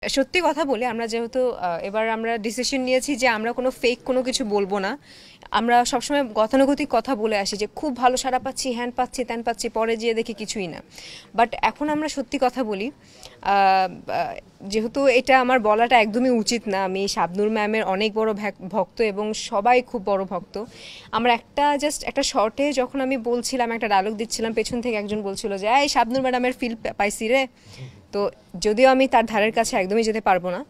সত্যি কথা বলি, আমরা যেহেতু এবার আমরা ডিসিশন নিয়েছি যে আমরা কোনো ফেক কোনো কিছু বলবো না। আমরা সবসময় গতানুগতিক কথা বলে আসি যে খুব ভালো সাড়া পাচ্ছি, হ্যান পাচ্ছি, ত্যান পাচ্ছি, পরে যেয়ে দেখি কিছুই না। বাট এখন আমরা সত্যি কথা বলি, যেহেতু এটা আমার বলাটা একদমই উচিত না, আমি শাবনূর ম্যামের অনেক বড় ভক্ত এবং সবাই খুব বড় ভক্ত। আমরা জাস্ট একটা শর্টে যখন আমি বলছিলাম, একটা ডায়লগ দিচ্ছিলাম, পেছন থেকে একজন বলছিল যে এই শাবনূর ম্যাডামের ফিল পাইছি রে। তো যদিও আমি তার ধারের কাছে একদমই যেতে পারবো না।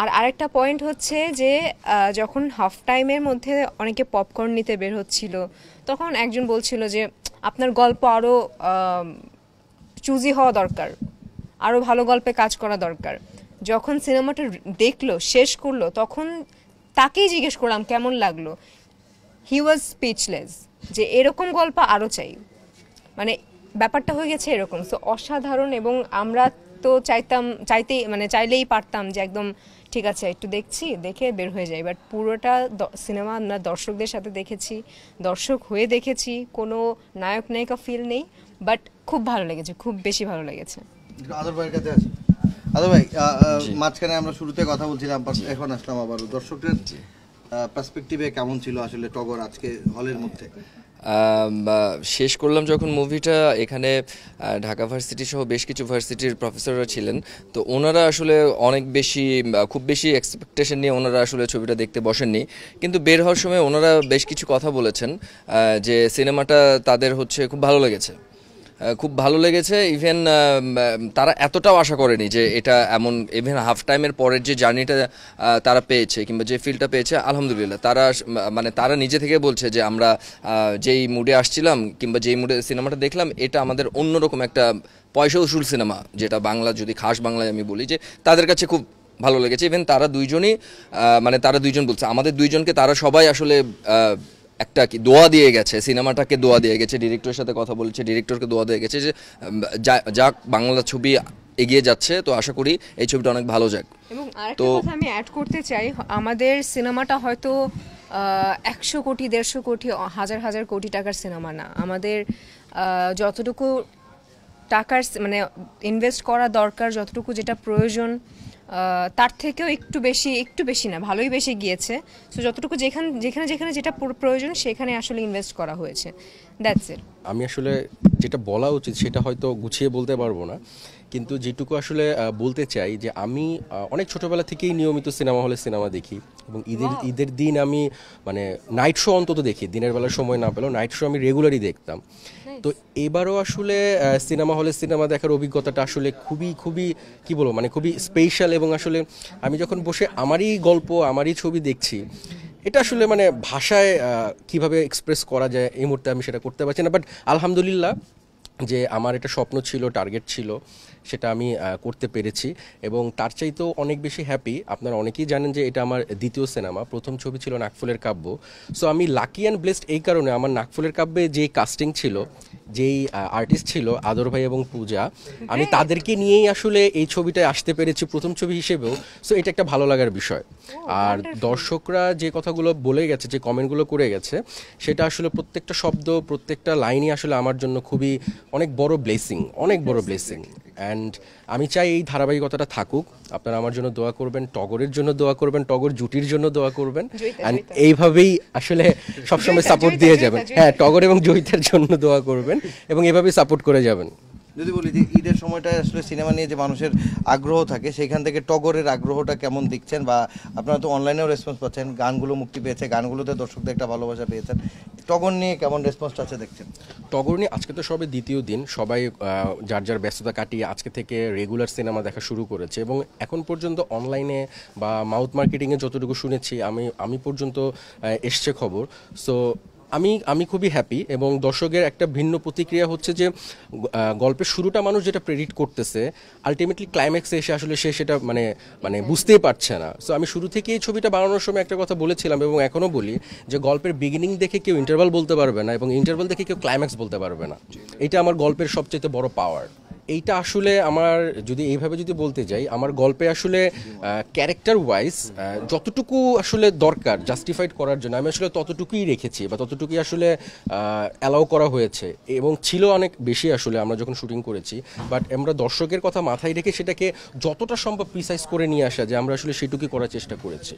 আর আরেকটা পয়েন্ট হচ্ছে যে যখন হাফ টাইমের মধ্যে অনেকে পপকর্ন নিতে বের হচ্ছিল, তখন একজন বলছিল যে আপনার গল্প আরও চুজি হওয়া দরকার, আরও ভালো গল্পে কাজ করা দরকার। যখন সিনেমাটা দেখলো, শেষ করলো, তখন তাকেই জিজ্ঞেস করলাম কেমন লাগলো। হি ওয়াজ স্পিচলেস, যে এরকম গল্প আরও চাই। মানে ব্যাপারটা হয়ে গেছে এরকম। সো অসাধারণ। এবং আমরা তো চাইলেই পারতাম যে একদম ঠিক আছে একটু দেখছি, দেখে বের হয়ে যাই। বাট পুরোটা সিনেমা আমরা দর্শকদের সাথে দেখেছি, দর্শক হয়ে দেখেছি, কোনো নায়ক নায়িকা ফিল নেই। বাট খুব ভালো লেগেছে, খুব বেশি ভালো লেগেছে। আদর ভাইয়ের কাছে আছে। আদর ভাই, মাঝখানে আমরা শুরুতে কথা বলছিলাম, এখন আসলাম আবার দর্শকদের পার্সপেক্টিভে কেমন ছিল আসলে টগর আজকে হলের মধ্যে? শেষ করলাম যখন মুভিটা, এখানে ঢাকা ভার্সিটি সহ বেশ কিছু ভার্সিটির প্রফেসররা ছিলেন। তো ওনারা আসলে খুব বেশি এক্সপেকটেশন নিয়ে ওনারা আসলে ছবিটা দেখতে বসেননি, কিন্তু বের হওয়ার সময় ওনারা বেশ কিছু কথা বলেছেন যে সিনেমাটা তাদের খুব ভালো লেগেছে, খুব ভালো লেগেছে। ইভেন তারা এতটাও আশা করেনি যে এটা এমন, ইভেন হাফ টাইমের পরের যে জার্নিটা তারা পেয়েছে কিংবা যে ফিলটা পেয়েছে, আলহামদুলিল্লাহ তারা নিজে থেকে বলছে যে আমরা যেই মুডে আসছিলাম কিংবা যেই মুডে সিনেমাটা দেখলাম, এটা আমাদের অন্যরকম একটা পয়সা উসুল সিনেমা, যেটা বাংলা, যদি খাস বাংলায় আমি বলি, যে তাদের কাছে খুব ভালো লেগেছে। ইভেন তারা দুইজন বলছে, আমাদের দুইজনকে তারা সবাই আসলে একটা দোয়া দিয়ে গেছে, সিনেমাটাকে দোয়া দিয়ে গেছে, ডিরেক্টরের সাথে কথা বলেছে, ডিরেক্টরকে দোয়া দিয়ে গেছে যে যাক বাংলা ছবি এগিয়ে যাচ্ছে, তো আশা করি এই ছবিটা অনেক ভালো যাক। এবং আরেকটা কথা আমি অ্যাড করতে চাই, আমাদের সিনেমাটা হয়তো 100 কোটি, 150 কোটি, হাজার হাজার কোটি টাকার সিনেমা না। আমাদের যতটুকু টাকার ইনভেস্ট করা দরকার, যতটুকু যেটা প্রয়োজন, তার থেকেও একটু বেশি না, ভালোই বেশি গিয়েছে। সো যতটুকু যেখানে যেটা প্রয়োজন সেখানে আসলে ইনভেস্ট করা হয়েছে। That's it. আমি আসলে যেটা বলা উচিত সেটা হয়তো গুছিয়ে বলতে পারবো না, কিন্তু যেটুকু আসলে বলতে চাই যে আমি অনেক ছোটোবেলা থেকেই নিয়মিত সিনেমা হলে সিনেমা দেখি, এবং ঈদের দিন আমি নাইট শো অন্তত দেখি, দিনের বেলার সময় না পেলেও নাইট শো আমি রেগুলারই দেখতাম। তো এবারও আসলে সিনেমা হলে সিনেমা দেখার অভিজ্ঞতাটা আসলে খুবই খুবই কী বলবো, খুবই স্পেশাল। এবং আসলে আমি যখন বসে আমারই গল্প, আমারই ছবি দেখছি, এটা আসলে ভাষায় কিভাবে এক্সপ্রেস করা যায় এই মুহূর্তে আমি সেটা করতে পারছি না। বাট আলহামদুলিল্লাহ, যে আমার একটা স্বপ্ন ছিল, টার্গেট ছিল, সেটা আমি করতে পেরেছি, এবং তার চাইতেও অনেক বেশি হ্যাপি। আপনারা অনেকেই জানেন যে এটা আমার দ্বিতীয় সিনেমা, প্রথম ছবি ছিল নাকফুলের কাব্য। সো আমি লাকি অ্যান্ড ব্লেসড এই কারণে, আমার নাকফুলের কাব্যে যেই কাস্টিং ছিল, যেই আর্টিস্ট ছিল আদর ভাই এবং পূজা, আমি তাদেরকে নিয়েই আসলে এই ছবিটায় আসতে পেরেছি প্রথম ছবি হিসেবেও। সো এটা একটা ভালো লাগার বিষয়। আর দর্শকরা যে কথাগুলো বলে গেছে, যে কমেন্টগুলো করে গেছে, সেটা আসলে প্রত্যেকটা শব্দ, প্রত্যেকটা লাইনই আসলে আমার জন্য অনেক বড় ব্লেসিং। অ্যান্ড আমি চাই এই ধারাবাহিকতাটা থাকুক। আপনারা আমার জন্য দোয়া করবেন, টগরের জন্য দোয়া করবেন, টগর জুটির জন্য দোয়া করবেন, অ্যান্ড এইভাবেই আসলে সবসময় সাপোর্ট দিয়ে যাবেন। হ্যাঁ, টগর এবং জয়িতার জন্য দোয়া করবেন এবং এভাবেই সাপোর্ট করে যাবেন। যদি বলি যে ঈদের সময়টায় আসলে সিনেমা নিয়ে যে মানুষের আগ্রহ থাকে, সেইখান থেকে টগরের আগ্রহটা কেমন দেখছেন? বা আপনারা তো অনলাইনেও রেসপন্স পাচ্ছেন, গানগুলো মুক্তি পেয়েছে, গানগুলোতে দর্শকদের একটা ভালোবাসা পেয়েছেন, টগর নিয়ে কেমন রেসপন্সটা আছে দেখছেন? টগর নিয়ে আজকে তো সবে দ্বিতীয় দিন, সবাই যার ব্যস্ততা কাটিয়ে আজকে থেকে রেগুলার সিনেমা দেখা শুরু করেছে, এবং এখন পর্যন্ত অনলাইনে বা মাউথ মার্কেটিংয়ে যতটুকু শুনেছি, আমি পর্যন্ত এসছে খবর। সো আমি খুবই হ্যাপি, এবং দর্শকের একটা ভিন্ন প্রতিক্রিয়া হচ্ছে যে গল্পের শুরুটা মানুষ যেটা প্রেডিক্ট করতেছে, আলটিমেটলি ক্লাইম্যাক্সে এসে আসলে সে সেটা বুঝতেই পারছে না। সো আমি শুরু থেকেই ছবিটা বানানোর সময় একটা কথা বলেছিলাম, এবং এখনও বলি, যে গল্পের বিগিনিং দেখে কেউ ইন্টারভাল বলতে পারবে না, এবং ইন্টারভাল দেখে কেউ ক্লাইম্যাক্স বলতে পারবে না। এটা আমার গল্পের সবচেয়ে বড় পাওয়ার। এইটা আসলে আমার যদি এইভাবে যদি বলতে যাই, আমার গল্পে আসলে ক্যারেক্টার ওয়াইজ যতটুকু আসলে দরকার জাস্টিফাইড করার জন্য আমি আসলে ততটুকুই রেখেছি বা ততটুকুই আসলে অ্যালাউ করা হয়েছে, এবং ছিল অনেক বেশি আসলে আমরা যখন শুটিং করেছি। বাট আমরা দর্শকের কথা মাথায় রেখে সেটাকে যতটা সম্ভব প্রিসাইজ করে নিয়ে আসা, যে আমরা আসলে সেটুকুই করার চেষ্টা করেছি।